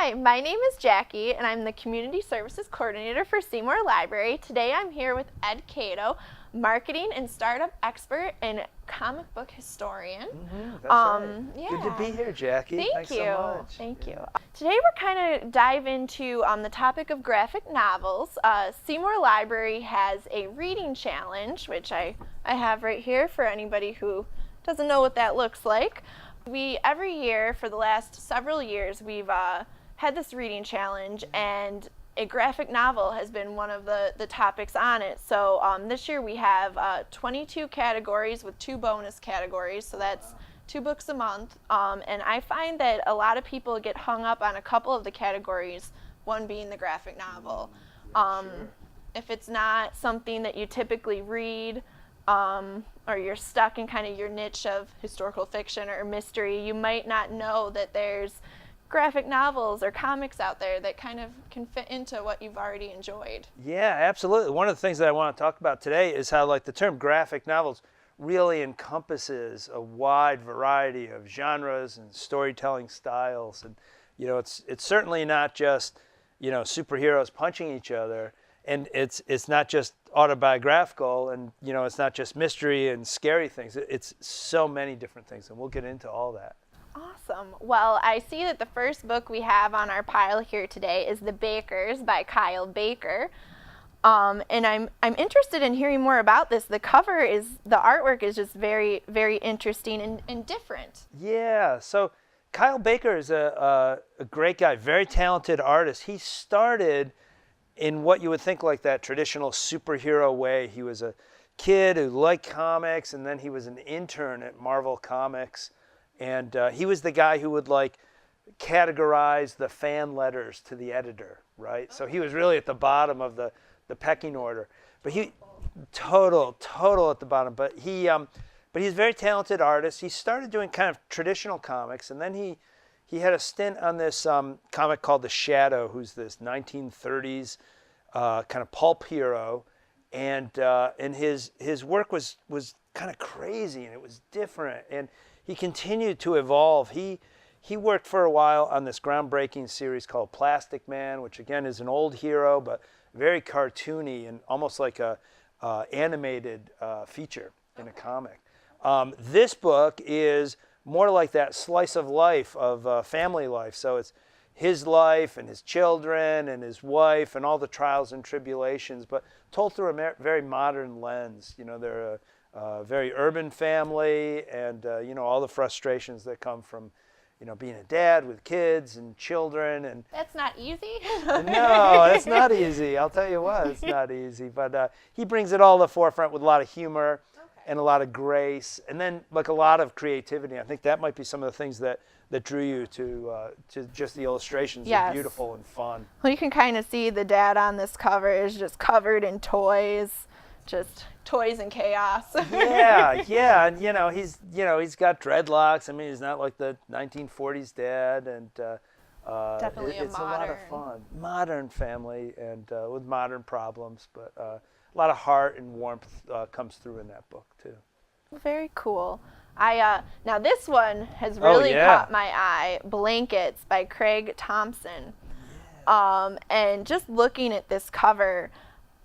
Hi, my name is Jackie, and I'm the Community Services Coordinator for Seymour Library. Today I'm here with Ed Catto, Marketing and Startup Expert and Comic Book Historian. That's right. Yeah. Good to be here, Jackie. Thank you. So much. Thank you. Today we're kind of dive into the topic of graphic novels. Seymour Library has a reading challenge, which I have right here for anybody who doesn't know what that looks like. Every year for the last several years we've had this reading challenge, and a graphic novel has been one of the topics on it. So this year we have 22 categories with 2 bonus categories, so that's 2 books a month. And I find that a lot of people get hung up on a couple of the categories, one being the graphic novel. If it's not something that you typically read, or you're stuck in kind of your niche of historical fiction or mystery, you might not know that there's graphic novels or comics out there that kind of can fit into what you've already enjoyed. Yeah, absolutely. One of the things that I want to talk about today is how the term graphic novels really encompasses a wide variety of genres and storytelling styles. And it's certainly not just superheroes punching each other, and it's not just autobiographical, and it's not just mystery and scary things. It's so many different things, and we'll get into all that. Awesome. Well, I see that the first book we have on our pile here today is The Bakers by Kyle Baker. And I'm interested in hearing more about this. The artwork is just very, very interesting and different. Yeah, so Kyle Baker is a great guy, very talented artist. He started in what you would think like that traditional superhero way. He was a kid who liked comics, and then he was an intern at Marvel Comics. And he was the guy who would categorize the fan letters to the editor, right? So he was really at the bottom of the pecking order. But he total at the bottom. But he's a very talented artist. He started doing kind of traditional comics, and then he had a stint on this comic called The Shadow, who's this 1930s kind of pulp hero, and his work was kind of crazy, and it was different, and he continued to evolve. He worked for a while on this groundbreaking series called Plastic Man, which again is an old hero, but very cartoony and almost like a animated feature in a comic. This book is more like that slice of life of family life. So it's his life and his children and his wife and all the trials and tribulations, but told through a very modern lens. They're a very urban family, and all the frustrations that come from being a dad with kids and children. And that's not easy. No, it's not easy. I'll tell you what, it's not easy. But he brings it all to the forefront with a lot of humor and a lot of grace, and then a lot of creativity. I think that might be some of the things that drew you to just the illustrations. Yes. Are beautiful and fun. Well, you can kind of see the dad on this cover is just covered in toys, just toys and chaos. yeah, and he's got dreadlocks. I mean, he's not like the 1940s dad, and definitely it's a lot of fun. Modern family, and with modern problems, but a lot of heart and warmth comes through in that book too. Very cool. Now this one has really caught my eye. Blankets by Craig Thompson. And just looking at this cover,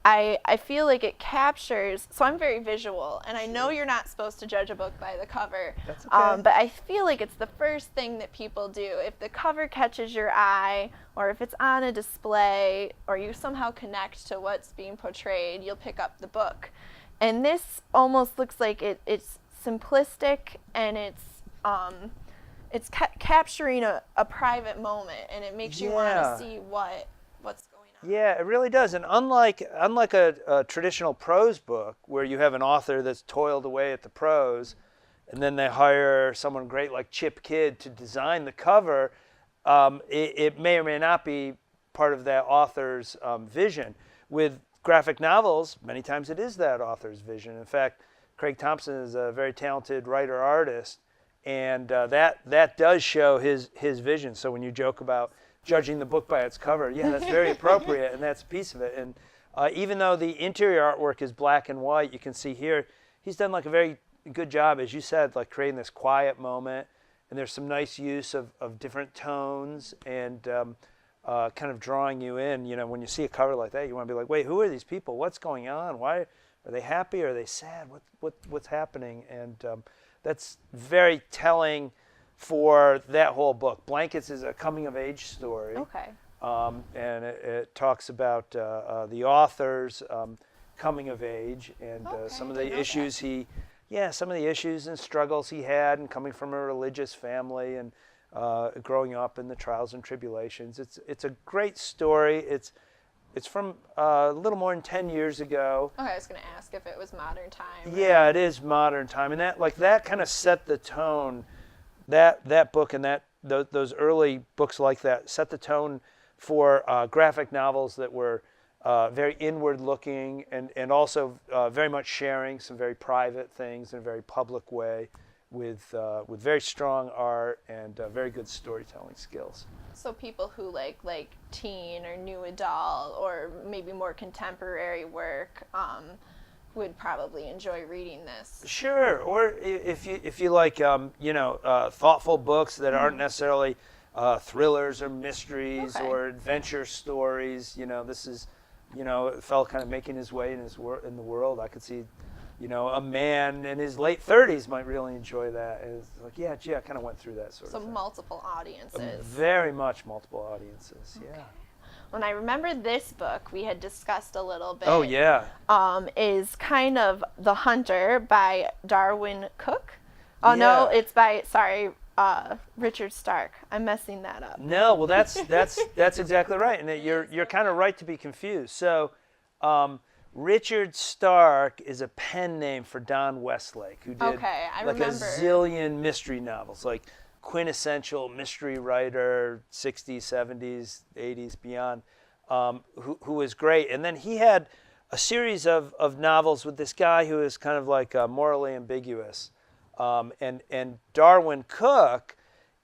I feel like it captures, so I'm very visual, and I know you're not supposed to judge a book by the cover. That's okay. But I feel like it's the first thing that people do. If the cover catches your eye, or if it's on a display, or you somehow connect to what's being portrayed, you'll pick up the book. And this almost looks like it's simplistic, and it's capturing a private moment, and it makes you want to see what's going on. Yeah, it really does. And unlike a traditional prose book where you have an author that's toiled away at the prose, and then they hire someone great like Chip Kidd to design the cover, it may or may not be part of that author's vision. With graphic novels, many times it is that author's vision. In fact, Craig Thompson is a very talented writer-artist, and that does show his vision. So when you joke about judging the book by its cover, yeah, that's very appropriate, and that's a piece of it. And even though the interior artwork is black and white, you can see here he's done a very good job, as you said, creating this quiet moment, and there's some nice use of different tones and kind of drawing you in. You know, when you see a cover like that, you want to be like, wait, who are these people? What's going on? Why are they happy? Are they sad? What's happening? And that's very telling for that whole book. Blankets is a coming-of-age story. Okay. And it talks about the author's coming of age and some of the issues some of the issues and struggles he had, and coming from a religious family and growing up in the trials and tribulations. It's a great story. It's from a little more than 10 years ago. Okay, I was going to ask if it was modern time. Yeah, it is modern time, and that kind of set the tone. That book and those early books like that set the tone for graphic novels that were very inward-looking and also very much sharing some very private things in a very public way, with very strong art and very good storytelling skills. So people who like teen or new adult or maybe more contemporary work would probably enjoy reading this. Sure, or if you like thoughtful books that aren't necessarily thrillers or mysteries or adventure stories. This is a fellow kind of making his way in the world. I could see a man in his late 30s might really enjoy that. It's like, I kind of went through that sort of thing. So multiple audiences. Very much multiple audiences, yeah. When I remember this book, we had discussed a little bit. Oh, yeah. Is kind of The Hunter by Darwin Cook. Oh, no, it's by, Richard Stark. I'm messing that up. No, well, that's exactly right. And you're kind of right to be confused. So, Richard Stark is a pen name for Don Westlake, who did a zillion mystery novels, like quintessential mystery writer, 60s, 70s, 80s, beyond, who was great. And then he had a series of novels with this guy who is kind of like morally ambiguous. And Darwin Cook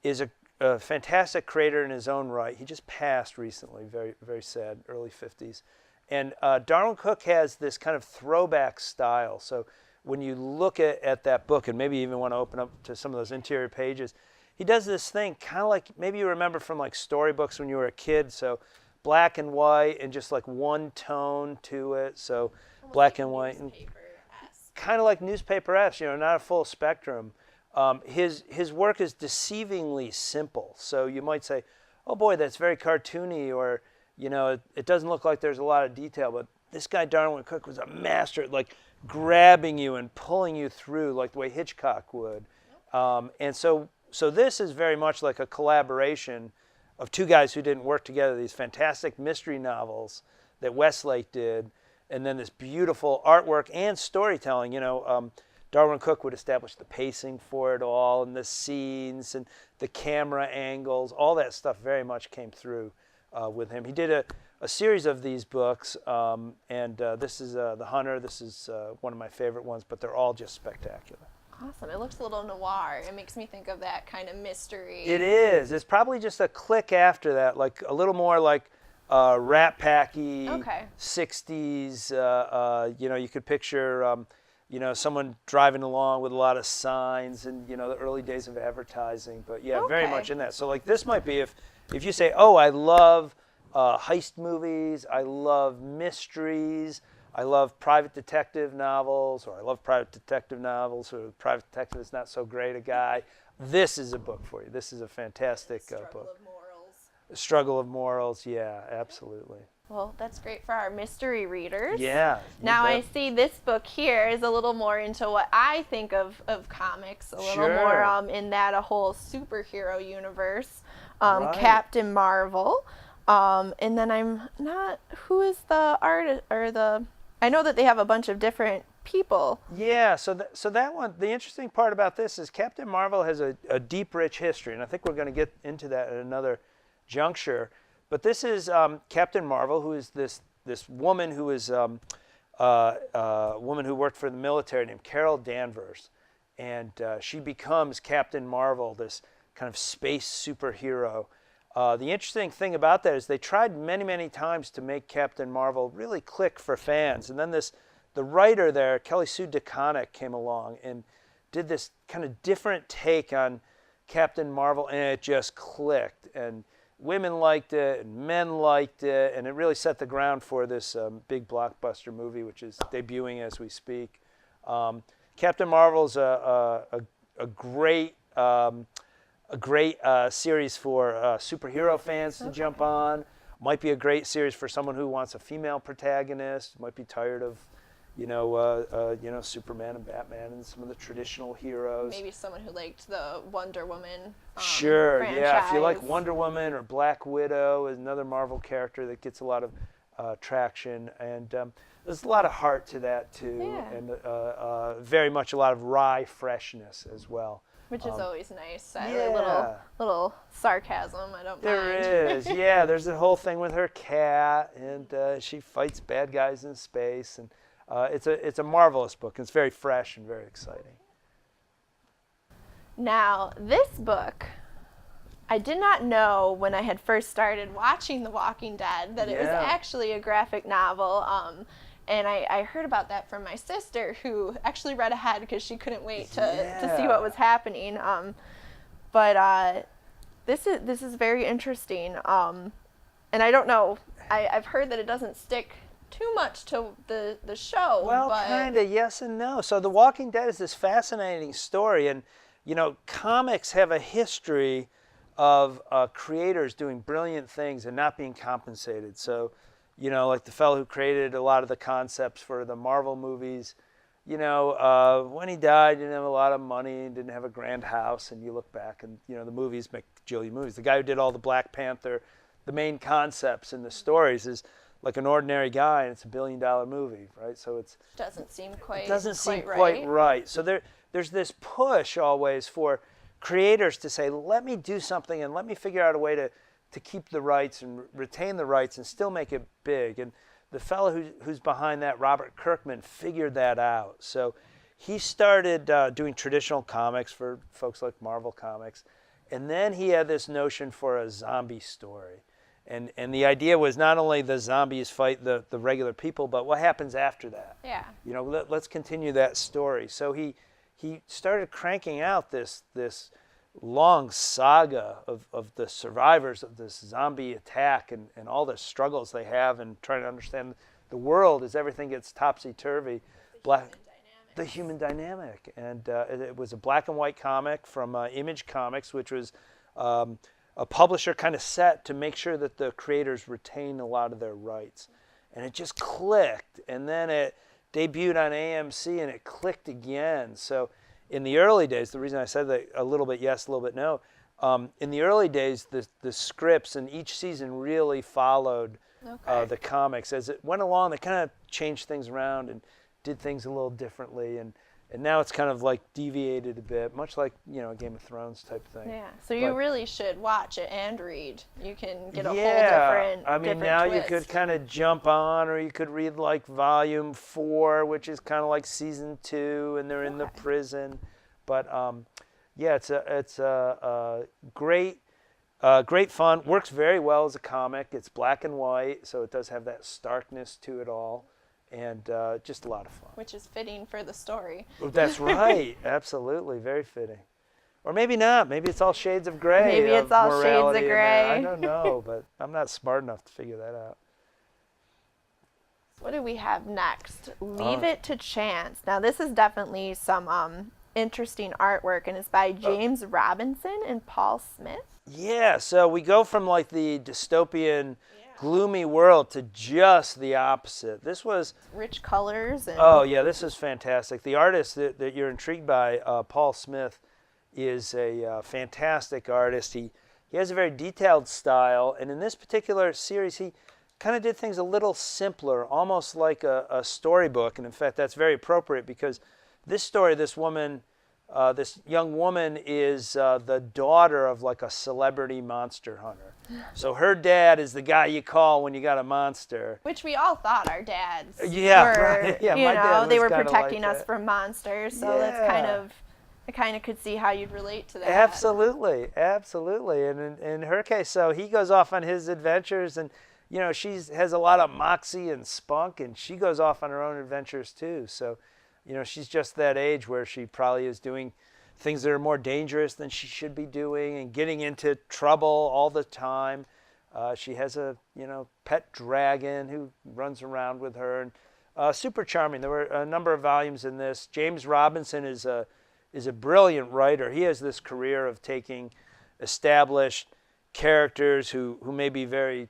is a fantastic creator in his own right. He just passed recently, very, very sad, early 50s. And Darwin Cook has this kind of throwback style. So when you look at that book, and maybe you even want to open up to some of those interior pages, he does this thing kind of like maybe you remember from like storybooks when you were a kid. So black and white and just like one tone to it. So almost black and white. Kind of like newspaper-esque, not a full spectrum. His work is deceivingly simple. So you might say, oh boy, that's very cartoony, or it doesn't look like there's a lot of detail. But this guy Darwin Cook was a master at like grabbing you and pulling you through, like the way Hitchcock would. And so this is very much like a collaboration of two guys who didn't work together. These fantastic mystery novels that Westlake did, and then this beautiful artwork and storytelling. Darwin Cook would establish the pacing for it all, and the scenes and the camera angles. All that stuff very much came through with him. He did a series of these books, and this is The Hunter. This is one of my favorite ones, but they're all just spectacular. Awesome. It looks a little noir. It makes me think of that kind of mystery. It is. It's probably just a click after that, like a little more like Rat Packy, 60s. You could picture, someone driving along with a lot of signs and, the early days of advertising. But very much in that. So like this might be if you say, oh, I love heist movies, I love mysteries, I love private detective novels, or I love private detective novels, or private detective is not so great a guy. This is a book for you. This is a fantastic book. Struggle of Morals. Struggle of Morals, yeah, absolutely. Well, that's great for our mystery readers. Yeah. Now I see this book here is a little more into what I think of comics, a little more in that a whole superhero universe, Captain Marvel. And then I'm not, who is the artist, or I know that they have a bunch of different people. Yeah, so that one, the interesting part about this is Captain Marvel has a deep, rich history, and I think we're going to get into that at another juncture. But this is Captain Marvel, who is this woman who is a woman who worked for the military named Carol Danvers, and she becomes Captain Marvel, this kind of space superhero. The interesting thing about that is they tried many, many times to make Captain Marvel really click for fans. And then the writer there, Kelly Sue DeConnick, came along and did this kind of different take on Captain Marvel, and it just clicked. And women liked it, and men liked it, and it really set the ground for this big blockbuster movie, which is debuting as we speak. Captain Marvel's a great series for superhero fans to jump on. Might be a great series for someone who wants a female protagonist. Might be tired of, Superman and Batman and some of the traditional heroes. Maybe someone who liked the Wonder Woman Sure, franchise. yeah. If you like Wonder Woman or Black Widow, is another Marvel character that gets a lot of traction, and there's a lot of heart to that too, Yeah. and very much a lot of wry freshness as well. Which is always nice. Yeah. Little sarcasm. I don't mind. There is, yeah. There's a whole thing with her cat, and she fights bad guys in space, and it's a marvelous book. It's very fresh and very exciting. Now, this book, I did not know when I had first started watching The Walking Dead that it was Yeah. actually a graphic novel. And I heard about that from my sister, who actually read ahead because she couldn't wait to see what was happening. But this is very interesting. And I don't know. I've heard that it doesn't stick too much to the show. Well, but kind of yes and no. So The Walking Dead is this fascinating story, and comics have a history of creators doing brilliant things and not being compensated. So, like the fellow who created a lot of the concepts for the Marvel movies, when he died, he didn't have a lot of money, didn't have a grand house, and you look back and, the movies make jillion movies. The guy who did all the Black Panther, the main concepts in the stories is like an ordinary guy, and it's $1 billion movie, right? So it doesn't seem quite quite right. So there's this push always for creators to say, let me do something and let me figure out a way to keep the rights and retain the rights and still make it big. And the fellow who's behind that, Robert Kirkman, figured that out. So he started doing traditional comics for folks like Marvel Comics. And then he had this notion for a zombie story. And the idea was not only the zombies fight the regular people, but what happens after that. Yeah. Let's continue that story. So he started cranking out this long saga of the survivors of this zombie attack and all the struggles they have and trying to understand the world as everything gets topsy-turvy. The human dynamic. And it was a black and white comic from Image Comics, which was a publisher kind of set to make sure that the creators retain a lot of their rights. And it just clicked. And then it debuted on AMC and it clicked again. So in the early days, the reason I said that a little bit yes, a little bit no, in the early days, the scripts and each season really followed the comics. As it went along, they kind of changed things around and did things a little differently. And now it's kind of like deviated a bit, much like, a Game of Thrones type thing. Yeah, so you really should watch it and read. You can get a whole different I mean, now twist. You could kind of jump on, or you could read like volume 4, which is kind of like season 2, and they're in the prison. But it's a great fun. Works very well as a comic. It's black and white, so it does have that starkness to it all. And just a lot of fun. Which is fitting for the story. That's right. Absolutely. Very fitting. Or maybe not. Maybe it's all shades of gray. Maybe it's all shades of gray. I don't know, but I'm not smart enough to figure that out. What do we have next? Leave It to Chance. Now, this is definitely some interesting artwork, and it's by James Robinson and Paul Smith. Yeah, so we go from like the dystopian gloomy world to just the opposite. This was rich colors. And oh yeah, this is fantastic. The artist that you're intrigued by, Paul Smith, is a fantastic artist. He has a very detailed style, and in this particular series, he kind of did things a little simpler, almost like a storybook. And in fact, that's very appropriate because this story, this young woman is the daughter of like a celebrity monster hunter. So her dad is the guy you call when you got a monster. Which we all thought our dads were. Right. Yeah, my dad was they were kinda protecting like us that. from monsters. So that's I kind of could see how you'd relate to that. Absolutely. And in her case, so he goes off on his adventures, and she has a lot of moxie and spunk, and she goes off on her own adventures too. So she's just that age where she probably is doing things that are more dangerous than she should be doing and getting into trouble all the time. She has a pet dragon who runs around with her, and super charming. There were a number of volumes in this. James Robinson is a brilliant writer. He has this career of taking established characters who may be very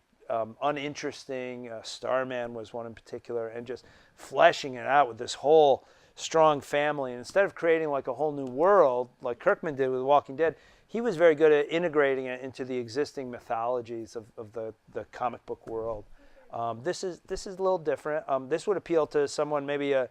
uninteresting. Starman was one in particular, and just fleshing it out with this whole strong family. And instead of creating like a whole new world like Kirkman did with The Walking Dead, he was very good at integrating it into the existing mythologies of the comic book world. This is a little different. This would appeal to someone, maybe a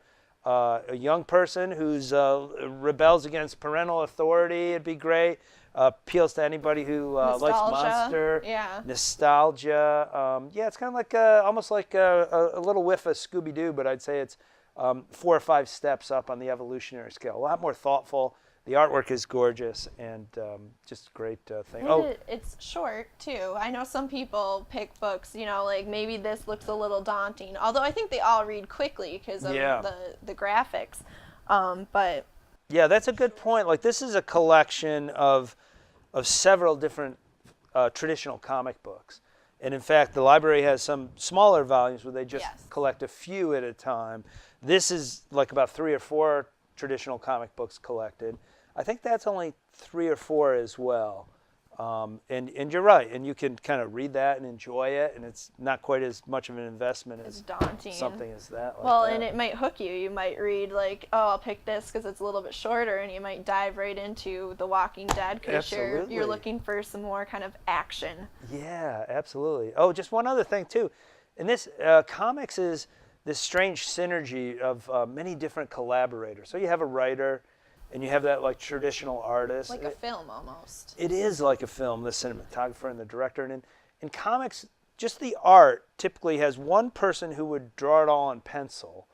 young person who's rebels against parental authority. It'd be great. Appeals to anybody who likes monster, nostalgia. Yeah, it's kind of like almost like a little whiff of Scooby-Doo, but I'd say it's 4 or 5 steps up on the evolutionary scale. A lot more thoughtful. The artwork is gorgeous, and just a great thing. It's short too. I know some people pick books, like maybe this looks a little daunting. Although I think they all read quickly because of the graphics. But yeah, that's a good point. Like, this is a collection of several different traditional comic books, and in fact, the library has some smaller volumes where they just collect a few at a time. This is like about 3 or 4 traditional comic books collected. I think that's only 3 or 4 as well. And you're right, and you can kind of read that and enjoy it, and it's not quite as much of an investment as daunting. Something as that. And it might hook you. You might read like, I'll pick this because it's a little bit shorter, and you might dive right into The Walking Dead because you're looking for some more kind of action. Yeah, absolutely. Oh, just one other thing too. And this comics is this strange synergy of many different collaborators. So you have a writer, and you have that like traditional artist. Like a film almost. It is like a film, the cinematographer and the director. And in comics, just the art typically has one person who would draw it all on pencil,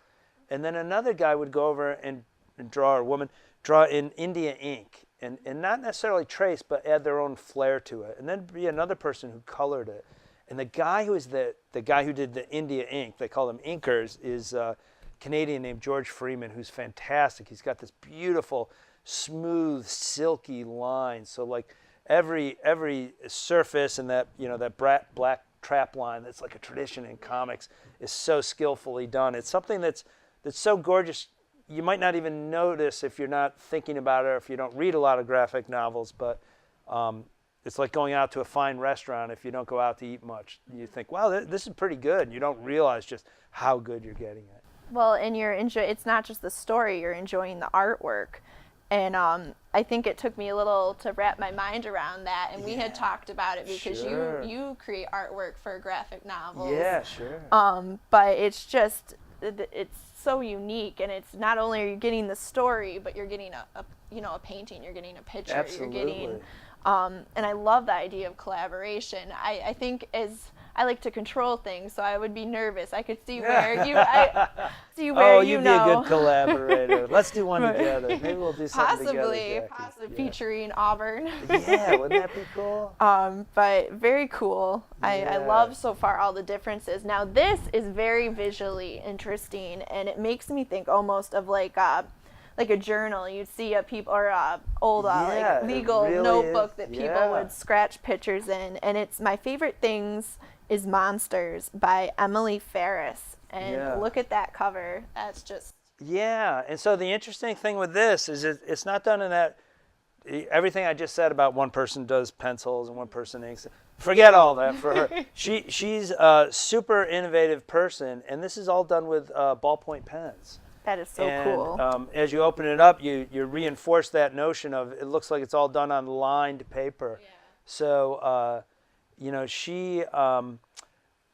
and then another guy would go over and draw, or woman, draw in India ink, and not necessarily trace, but add their own flair to it. And then be another person who colored it. And the guy who is the guy who did the India ink, they call them inkers, is Canadian named George Freeman, who's fantastic. He's got this beautiful, smooth, silky line. So like every surface and that that black trap line that's like a tradition in comics is so skillfully done. It's something that's so gorgeous you might not even notice if you're not thinking about it or if you don't read a lot of graphic novels. But it's like going out to a fine restaurant. If you don't go out to eat much, you think, wow, this is pretty good. You don't realize just how good you're getting it. Well, and it's not just the story, you're enjoying the artwork. And I think it took me a little to wrap my mind around that. And we had talked about it because you create artwork for graphic novels. Yeah, sure. But it's just, it's so unique. And it's not only are you getting the story, but you're getting a painting, you're getting a picture. Absolutely. You're getting, and I love the idea of collaboration. I think I like to control things, so I would be nervous. I could see where you'd be a good collaborator. Let's do one together. Maybe we'll do something together. Possibly featuring Auburn. Yeah, wouldn't that be cool? But very cool. I love so far all the differences. Now this is very visually interesting, and it makes me think almost of like a journal. You'd see a old like legal really notebook that people would scratch pictures in. And it's my favorite things is Monsters by Emily Ferris. And look at that cover. That's just... Yeah, and so the interesting thing with this is it's not done in that... Everything I just said about one person does pencils and one person inks. Forget all that for her. She's a super innovative person, and this is all done with ballpoint pens. That is so cool. As you open it up, you reinforce that notion of it looks like it's all done on lined paper. Yeah. So, she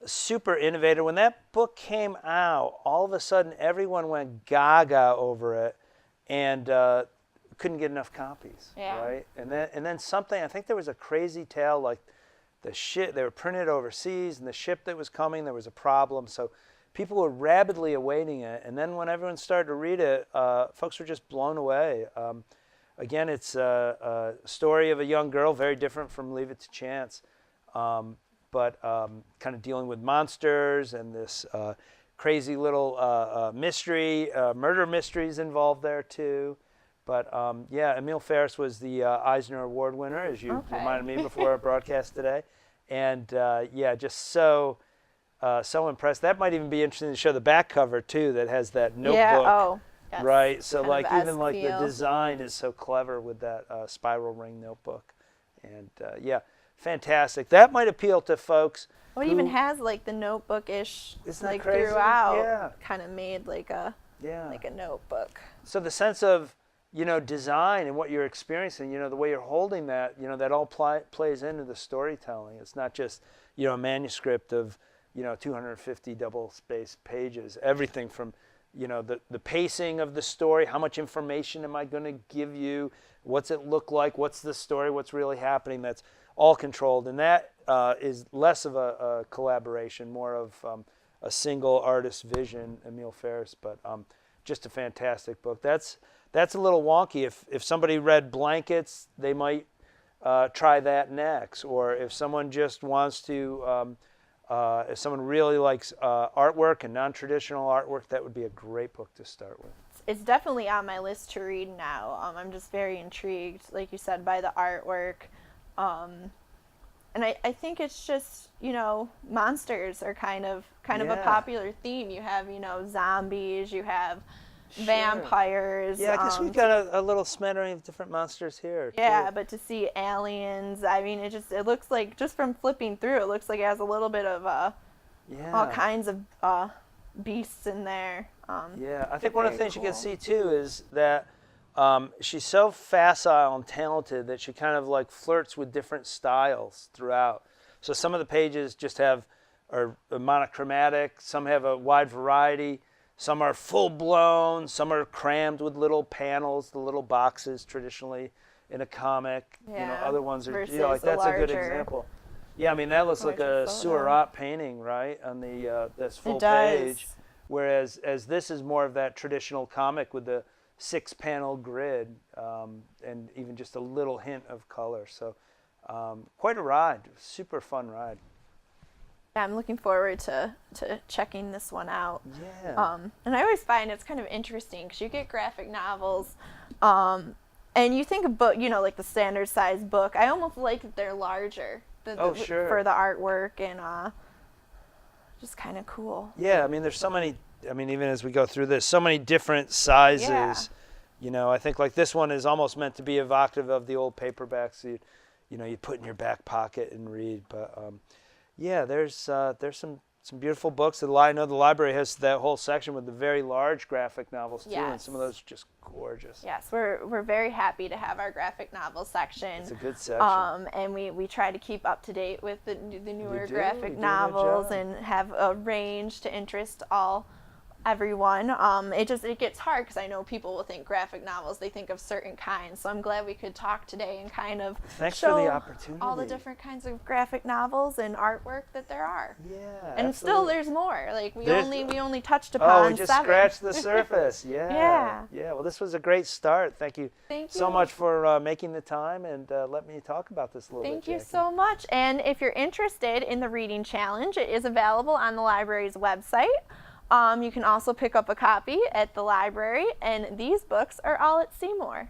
super innovative. When that book came out, all of a sudden everyone went gaga over it, and couldn't get enough copies. Yeah. Right. And then something. I think there was a crazy tale like they were printed overseas, and the ship that was coming, there was a problem. So people were rabidly awaiting it, and then when everyone started to read it, folks were just blown away. Again, it's a story of a young girl, very different from Leave It to Chance, but kind of dealing with monsters and this crazy little mystery, murder mysteries involved there too. But yeah, Emil Ferris was the Eisner Award winner, as you reminded me before our broadcast today. And yeah, just so impressed. That might even be interesting to show the back cover too, that has that notebook. Yeah, oh, yes. Right, so Kind like of even like the feel. design is so clever with that spiral ring notebook. And yeah, fantastic. That might appeal to folks. Well, it even has like the notebook-ish, Isn't that like crazy? throughout, Yeah. kind of made like a notebook. So the sense of, you know, design and what you're experiencing, you know, the way you're holding that, you know, that all plays into the storytelling. It's not just, you know, a manuscript of, you know, 250 double-spaced pages. Everything from, you know, the pacing of the story, how much information am I going to give you, what's it look like, what's the story, what's really happening. That's all controlled, and that is less of a collaboration, more of a single artist's vision, Emil Ferris, but just a fantastic book. That's a little wonky. If somebody read Blankets, they might try that next. Or if someone just wants to, if someone really likes artwork and non-traditional artwork, that would be a great book to start with. It's definitely on my list to read now. I'm just very intrigued, like you said, by the artwork. And I think it's just, you know, monsters are kind of a popular theme. You have, you know, zombies, you have vampires. Yeah, I guess we've got a little smattering of different monsters here. Yeah, too. but to see aliens, I mean, it looks like, just from flipping through, it looks like it has a little bit of all kinds of beasts in there. Yeah, I think one of the things you can see too is that she's so facile and talented that she kind of like flirts with different styles throughout. So some of the pages just are monochromatic, some have a wide variety, some are full blown, some are crammed with little panels, the little boxes traditionally in a comic. Yeah, you know, other ones are, versus you know, like that's a good larger, example. Yeah, I mean that looks like a Seurat painting, right, on the this full page. Whereas this is more of that traditional comic with the 6-panel grid and even just a little hint of color. So quite a ride, super fun ride. Yeah, I'm looking forward to checking this one out. Yeah. And I always find it's kind of interesting because you get graphic novels, and you think of book, you know, like the standard size book. I almost like that they're larger Sure. for the artwork and just kind of cool. Yeah, I mean, there's so many. I mean, even as we go through this, so many different sizes. Yeah. You know, I think like this one is almost meant to be evocative of the old paperbacks you know, you put in your back pocket and read. But yeah, there's some beautiful books. I know the library has that whole section with the very large graphic novels too, and some of those are just gorgeous. Yes, we're very happy to have our graphic novel section. It's a good section. And we try to keep up to date with the newer graphic novels and have a range to interest everyone. It gets hard because I know people will think graphic novels, they think of certain kinds. So I'm glad we could talk today and kind of show for the opportunity. all the different kinds of graphic novels and artwork that there are. Yeah, and absolutely. Still there's more. Like we only touched upon we just 7. scratched the surface. Yeah. Yeah. Well, this was a great start. Thank you so much for making the time and let me talk about this a little bit. Thank you Jackie. so much. And if you're interested in the reading challenge, it is available on the library's website. You can also pick up a copy at the library, and these books are all at Seymour.